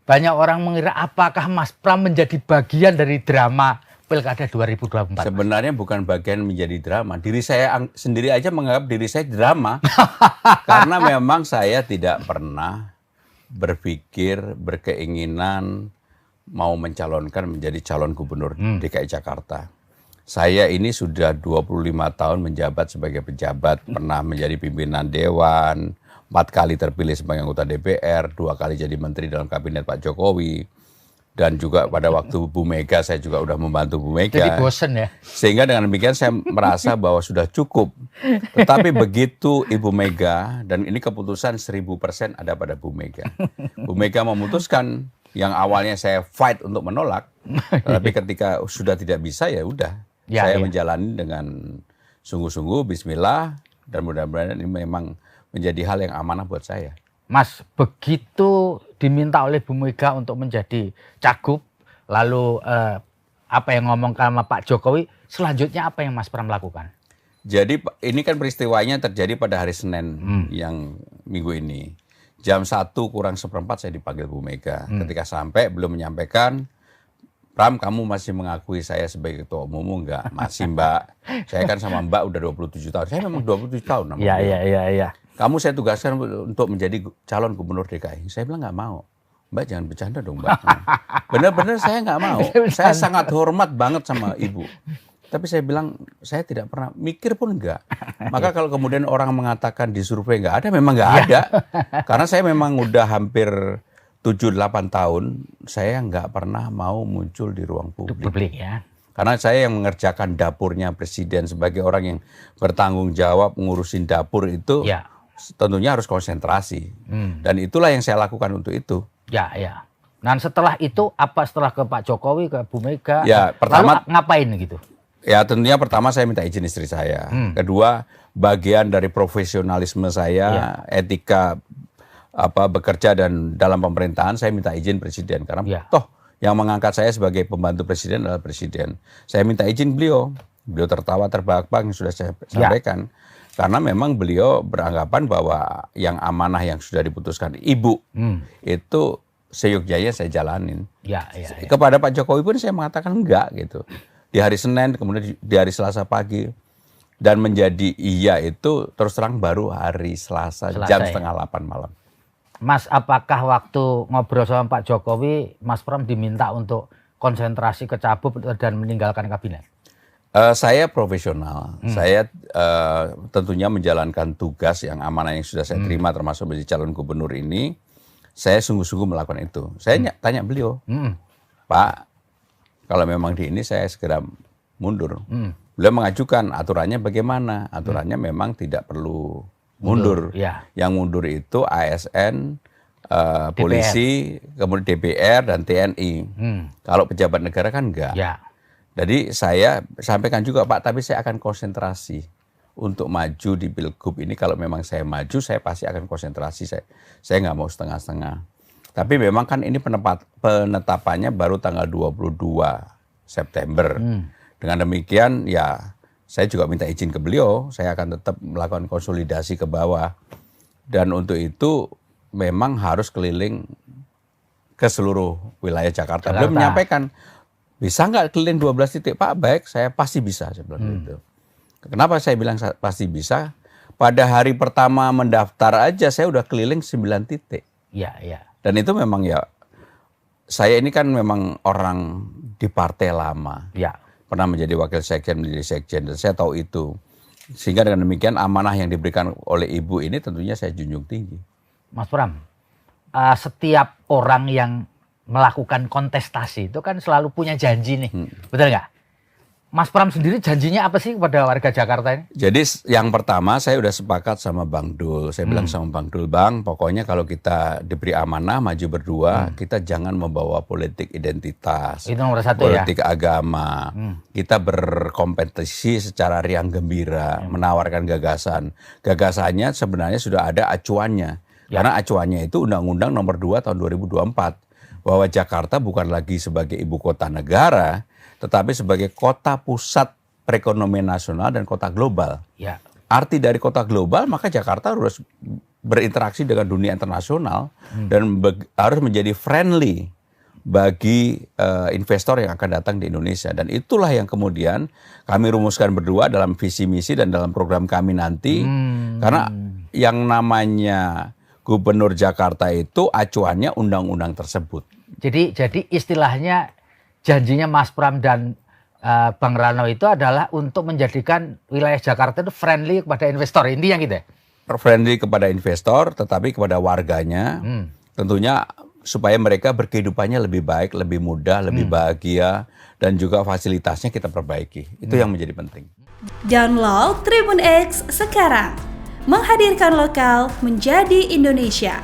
banyak orang mengira apakah Mas Pram menjadi bagian dari drama Pilkada 2024? Sebenarnya bukan bagian menjadi drama. Diri saya sendiri aja menganggap diri saya drama. Karena memang saya tidak pernah berpikir, berkeinginan mau mencalonkan menjadi calon gubernur DKI Jakarta. Saya ini sudah 25 tahun menjabat sebagai pejabat, pernah menjadi pimpinan dewan, 4 kali terpilih sebagai anggota DPR, 2 kali jadi menteri dalam kabinet Pak Jokowi. Dan juga pada waktu Bu Mega saya juga udah membantu Bu Mega. Jadi bosen ya? Sehingga dengan demikian saya merasa bahwa sudah cukup. Tetapi begitu Ibu Mega, dan ini keputusan 1000% ada pada Bu Mega. Bu Mega memutuskan yang awalnya saya fight untuk menolak, tapi ketika sudah tidak bisa ya udah. Saya menjalani dengan sungguh-sungguh, bismillah, dan mudah-mudahan ini memang menjadi hal yang amanah buat saya. Mas, begitu diminta oleh Bu Mega untuk menjadi cagup, lalu apa yang ngomong sama Pak Jokowi, selanjutnya apa yang Mas Pram lakukan? Jadi ini kan peristiwanya terjadi pada hari Senin yang minggu ini. Jam 1 kurang seperempat saya dipanggil Bu Mega. Ketika sampai belum menyampaikan, Pram, kamu masih mengakui saya sebagai ketua umum enggak? Masih, Mbak. Saya kan sama Mbak udah 27 tahun. Saya memang 27 tahun. Iya. Kamu saya tugaskan untuk menjadi calon gubernur DKI. Saya bilang nggak mau. Mbak jangan bercanda dong, Mbak. Benar-benar saya nggak mau. Saya sangat hormat banget sama Ibu. Tapi saya bilang, saya tidak pernah mikir pun enggak. Maka kalau kemudian orang mengatakan di survei nggak ada, memang nggak ada. Karena saya memang udah hampir 7-8 tahun, saya nggak pernah mau muncul di ruang publik. Ya. Karena saya yang mengerjakan dapurnya Presiden sebagai orang yang bertanggung jawab ngurusin dapur itu, tentunya harus konsentrasi. Dan itulah yang saya lakukan untuk itu. Ya. Dan setelah itu, apa setelah ke Pak Jokowi, ke Bu Mega, ya, pertama, lalu ngapain gitu? Ya tentunya pertama saya minta izin istri saya. Kedua, bagian dari profesionalisme saya, etika bekerja dan dalam pemerintahan saya minta izin Presiden. Karena toh yang mengangkat saya sebagai pembantu Presiden adalah Presiden. Saya minta izin beliau. Beliau tertawa terbahak-bahak yang sudah saya sampaikan. Karena memang beliau beranggapan bahwa yang amanah yang sudah diputuskan Ibu itu seyogyanya saya jalanin. Kepada Pak Jokowi pun saya mengatakan enggak gitu. Di hari Senin, kemudian di hari Selasa pagi. Dan menjadi iya itu terus terang baru hari Selasa jam setengah 8 malam. Mas, apakah waktu ngobrol sama Pak Jokowi, Mas Pram diminta untuk konsentrasi ke cabut dan meninggalkan kabinet? Saya profesional. Saya tentunya menjalankan tugas yang amanah yang sudah saya terima, termasuk menjadi calon gubernur ini. Saya sungguh-sungguh melakukan itu. Saya tanya beliau, Pak, kalau memang di ini saya segera mundur. Beliau mengajukan aturannya bagaimana? Aturannya memang tidak perlu mundur. Yang mundur itu ASN, polisi, kemudian DPR dan TNI. Kalau pejabat negara kan enggak. Jadi saya sampaikan juga, Pak, tapi saya akan konsentrasi untuk maju di Pilgub ini. Kalau memang saya maju, saya pasti akan konsentrasi. Saya nggak mau setengah-setengah. Tapi memang kan ini penetapannya baru tanggal 22 September. Dengan demikian ya saya juga minta izin ke beliau, saya akan tetap melakukan konsolidasi ke bawah. Dan untuk itu memang harus keliling ke seluruh wilayah Jakarta. Beliau menyampaikan, bisa nggak keliling 12 titik? Pak, baik, saya pasti bisa. Saya bilang gitu. Kenapa saya bilang pasti bisa? Pada hari pertama mendaftar aja saya udah keliling 9 titik. Dan itu memang saya ini kan memang orang di partai lama. Pernah menjadi wakil sekjen, menjadi sekjen, dan saya tahu itu. Sehingga dengan demikian amanah yang diberikan oleh Ibu ini tentunya saya junjung tinggi. Mas Pram, setiap orang yang melakukan kontestasi itu kan selalu punya janji nih, betul nggak? Mas Pram sendiri janjinya apa sih kepada warga Jakarta ini? Jadi yang pertama saya udah sepakat sama Bang Dul. Saya bilang sama Bang Dul, Bang, pokoknya kalau kita diberi amanah maju berdua, kita jangan membawa politik identitas, itu nomor 1 politik agama. Kita berkompetisi secara riang gembira, menawarkan gagasan. Gagasannya sebenarnya sudah ada acuannya. Karena acuannya itu Undang-Undang nomor 2 tahun 2024. Bahwa Jakarta bukan lagi sebagai ibu kota negara, tetapi sebagai kota pusat perekonomian nasional dan kota global. Arti dari kota global, maka Jakarta harus berinteraksi dengan dunia internasional dan harus menjadi friendly bagi investor yang akan datang di Indonesia. Dan itulah yang kemudian kami rumuskan berdua dalam visi misi dan dalam program kami nanti. Karena yang namanya Gubernur Jakarta itu acuannya undang-undang tersebut. Jadi istilahnya janjinya Mas Pram dan Bang Rano itu adalah untuk menjadikan wilayah Jakarta itu friendly kepada investor, intinya gitu ya? Friendly kepada investor, tetapi kepada warganya, tentunya supaya mereka berkehidupannya lebih baik, lebih mudah, lebih bahagia, dan juga fasilitasnya kita perbaiki. Itu yang menjadi penting. Download Tribun X sekarang, menghadirkan lokal menjadi Indonesia.